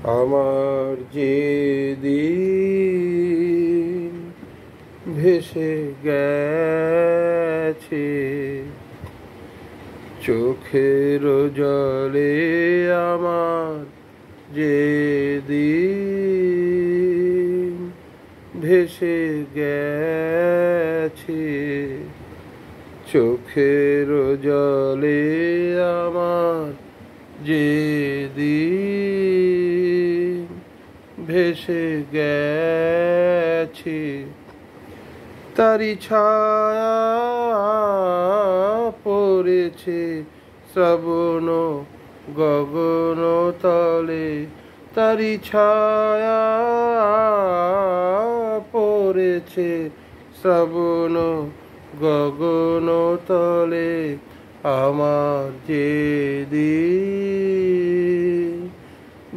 আমার যে দিন ভেসে গেছে চোখের জলে, আমার যে দিন ভেসে গেছে চোখের জলে, আমার যে দিন ভেসে গেছে তারি ছায়া পড়েছে শ্রাবণ গগন তলে, তারি ছায়া পড়েছে শ্রাবণ গগন তলে, আমার যে দিন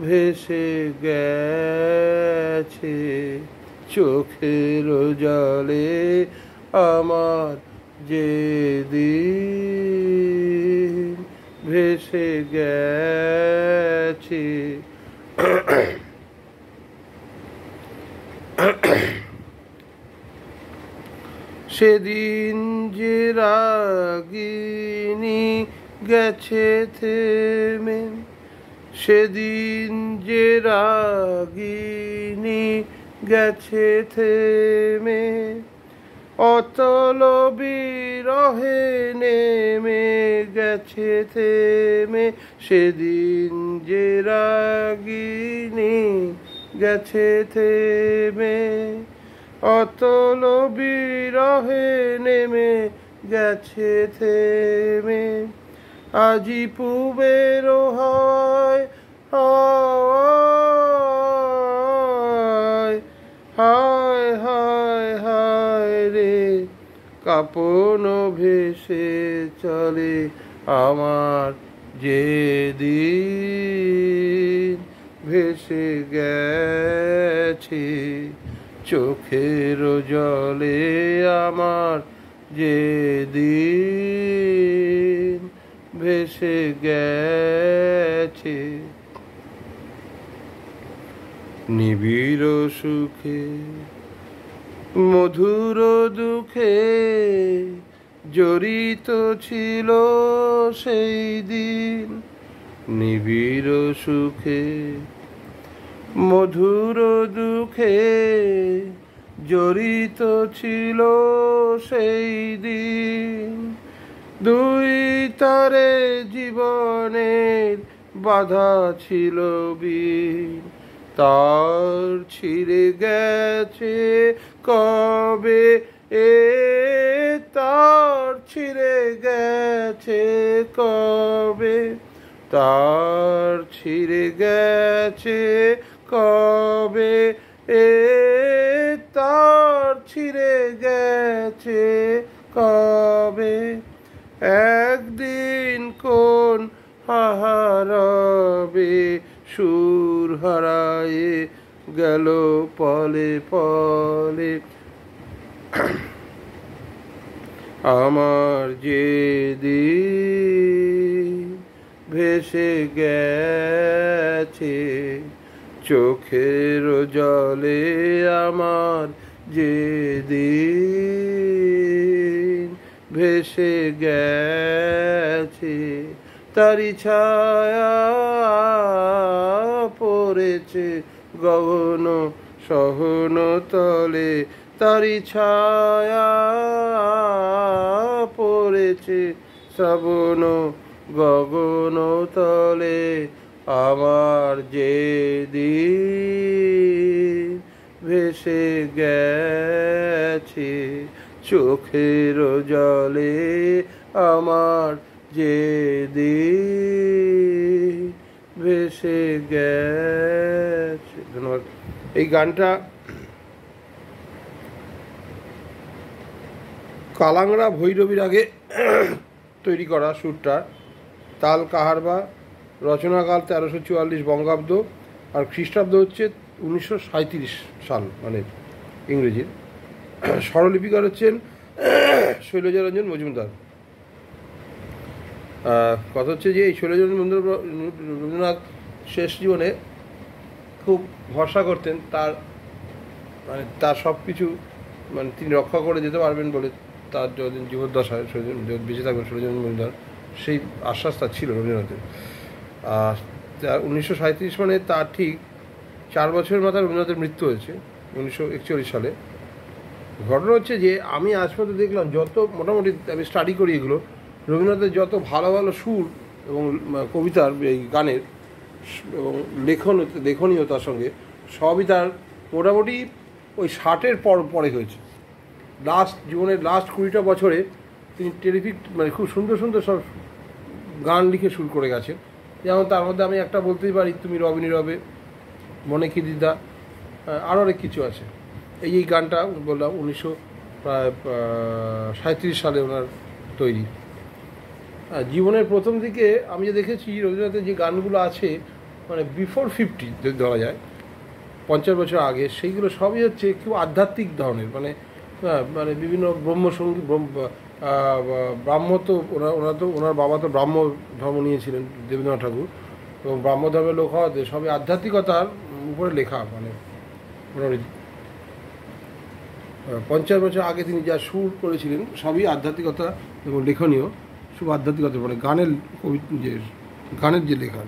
ভেসে গেছে চোখের জলে, আমার যে দিন ভেসে গেছে। সেদিন যে রাগিনী গেছে থেমে, সেদিন যে রাগিনী গেছে থেমে, অতল বিরহে নেমে গেছে থেমে, সেদিন যে রাগিনী গেছে থেমে, অতল বিরহে নেমে গেছে থেমে, আজি পুবের হয় হায় হায় হায় হায় রে, কাপন ভেসে চলে আমার যে দিন ভেসে গেছে চোখের জলে, আমার যে দিন ভেসে গেছে। নিবিড় সুখে মধুর দুঃখে জড়িত ছিল সেই দিন, নিবিড় সুখে মধুর দুঃখে জড়িত ছিল সেই দিন, দুই তারে জীবনের বাধা ছিল বিন, তার ছিঁড়ে গেছে কবে এ, তার ছিঁড়ে গেছে কবে, তার ছিঁড়ে গেছে কবে এ, তার ছিঁড়ে গেছে কবে, একদিন কোন হাহারবে সুর হারায়ে গেল পলে পলে, আমার যে দিন ভেসে গেছে চোখের জলে, আমার যে দিন ভেসে গেছে তারি ছায়া পড়েছে গগন সহন তলে, তারি ছায়া পড়েছে শ্রাবণ গগন তলে, আমার যে দিন ভেসে গেছে চোখের জলে, আমার যে দিন ভেসে গেছে। ধন্যবাদ। এই গানটা কালাংড়া ভৈরবীর আগে তৈরি করা সুরটা, তাল কাহারবা, রচনাকাল 1344 বঙ্গাব্দ, আর খ্রিস্টাব্দ হচ্ছে 1937 সাল, মানে ইংরেজির। স্বরলিপিকার হচ্ছেন শৈলজারঞ্জন মজুমদার। কথা হচ্ছে যে এই শৈলজারঞ্জন রবীন্দ্রনাথ শেষ জীবনে খুব ভরসা করতেন তার মানে তার সব কিছু মানে তিনি রক্ষা করে যেতে পারবেন বলে, তার যতদিন জীবদ্দশায় বেঁচে থাকবেন সুরঞ্জন মজুমদার, সেই আশ্বাস তার ছিল রবীন্দ্রনাথের। আর 1937 মানে তার ঠিক 4 বছরের মাথায় রবীন্দ্রনাথের মৃত্যু হয়েছে 1941 সালে। ঘটনা হচ্ছে যে আমি আজ পর্যন্ত দেখলাম যত মোটামুটি আমি স্টাডি করি এগুলো, রবীন্দ্রনাথের যত ভালো ভালো সুর এবং কবিতার এই গানের এবং লেখনীয় তার সঙ্গে সবই তার মোটামুটি ওই 60-এর পরে হয়েছে। জীবনের লাস্ট 20টা বছরে তিনি টেরিফিক মানে খুব সুন্দর সুন্দর সব গান লিখে সুর করে গেছেন। যেমন তার মধ্যে আমি একটা বলতেই পারি, তুমি রবে নীরবে, মনে কি দিদা, আরও অনেক কিছু আছে। এই গানটা বললাম 1937 সালে ওনার তৈরি। জীবনের প্রথম দিকে আমি যে দেখেছি রবীন্দ্রনাথের যে গানগুলো আছে মানে বিফোর 50 যদি ধরা যায়, 50 বছর আগে, সেইগুলো সবই হচ্ছে খুব আধ্যাত্মিক ধরনের, মানে মানে বিভিন্ন ব্রহ্মসঙ্গীত, ব্রাহ্ম তো ওনার বাবা তো ব্রাহ্ম ধর্ম নিয়েছিলেন দেবেন্দ্রনাথ ঠাকুর, এবং ব্রাহ্ম ধর্মের লোক হওয়াতে সবই আধ্যাত্মিকতার উপরে লেখা। মানে মোটামুটি 50 বছর আগে তিনি যা সুর করেছিলেন সবই আধ্যাত্মিকতা এবং লেখনীয়, শুভ আধ্যাত্মিকতা, মানে গানের যে লেখা।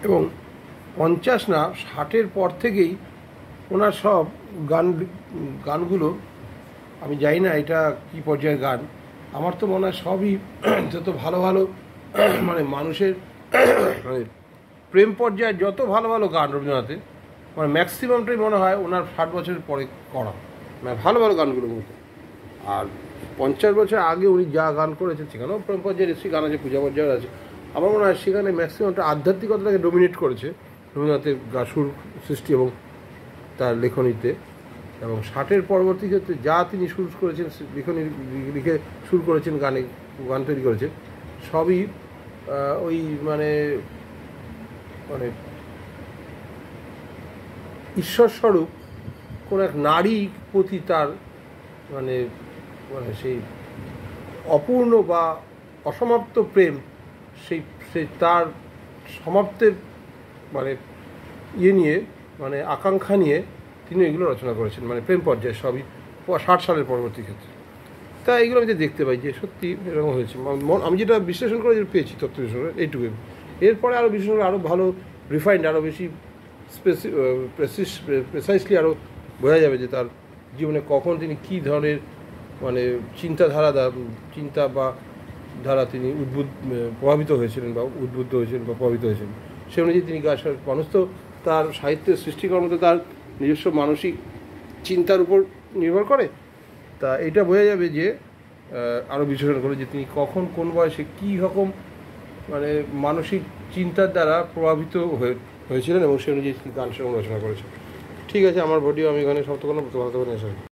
এবং 50 না 60-এর পর থেকেই ওনার সব গানগুলো, আমি জানি না এটা কী পর্যায়ের গান, আমার তো মনে হয় সবই যত ভালো ভালো মানে মানুষের মানে প্রেম পর্যায়ে যত ভালো ভালো গান রবীন্দ্রনাথের, মানে ম্যাক্সিমামটাই মনে হয় ওনার 60 বছরের পরে করা, মানে ভালো ভালো গানগুলো মধ্যে। আর 50 বছর আগে উনি যা গান করেছেন সেখানেও প্রেম পর্যায়ের এসে গান আছে, পূজা পর্যায়ের আছে। আমার মনে হয় সেখানে ম্যাক্সিমামটা আধ্যাত্মিকতাটাকে ডোমিনেট করেছে রবীন্দ্রনাথের সুর সৃষ্টি এবং তার লেখনীতে। এবং 60-এর পরবর্তী ক্ষেত্রে যা তিনি সুর করেছেন, লিখে সুর করেছেন, গান তৈরি করেছেন, সবই ওই মানে মানে ঈশ্বরস্বরূপ কোন এক নারী প্রতি তার মানে মানে সেই অপূর্ণ বা অসমাপ্ত প্রেম, সেই তার সমাপ্তের মানে নিয়ে, মানে আকাঙ্ক্ষা নিয়ে তিনি এগুলো রচনা করেছেন, মানে প্রেম পর্যায়ে সবই 60 সালের পরবর্তী ক্ষেত্রে। তা এইগুলো আমি দেখতে পাই যে সত্যি এরকম হয়েছে। আমি যেটা বিশ্লেষণ করে যেটা পেয়েছি, তথ্য বিশ্লেষণ এইটুকু। এরপরে আরও বিশ্লেষণ আরও ভালো রিফাইন্ড, আরও বেশি প্রেসাইসলি আরও বোঝা যাবে যে তার জীবনে কখন তিনি কী ধরনের মানে চিন্তা বা ধারা তিনি প্রভাবিত হয়েছিলেন বা উদ্বুদ্ধ হয়েছিলেন বা প্রভাবিত হয়েছিলেন, সে অনুযায়ী তিনি মানুষ তো তার সাহিত্যের সৃষ্টিকর্ম তো তার নিজস্ব মানসিক চিন্তার উপর নির্ভর করে। তা এটা বোঝা যাবে যে আরও বিশ্লেষণ করে যে তিনি কখন কোন বয়সে কী রকম মানে মানসিক চিন্তার দ্বারা প্রভাবিত হয়েছিলেন এবং সে অনুযায়ী গান রচনা করেছেন। ঠিক আছে, আমার ভিডিও আমি এখানে সমাপ্ত করলাম। ভালো থাকবেন।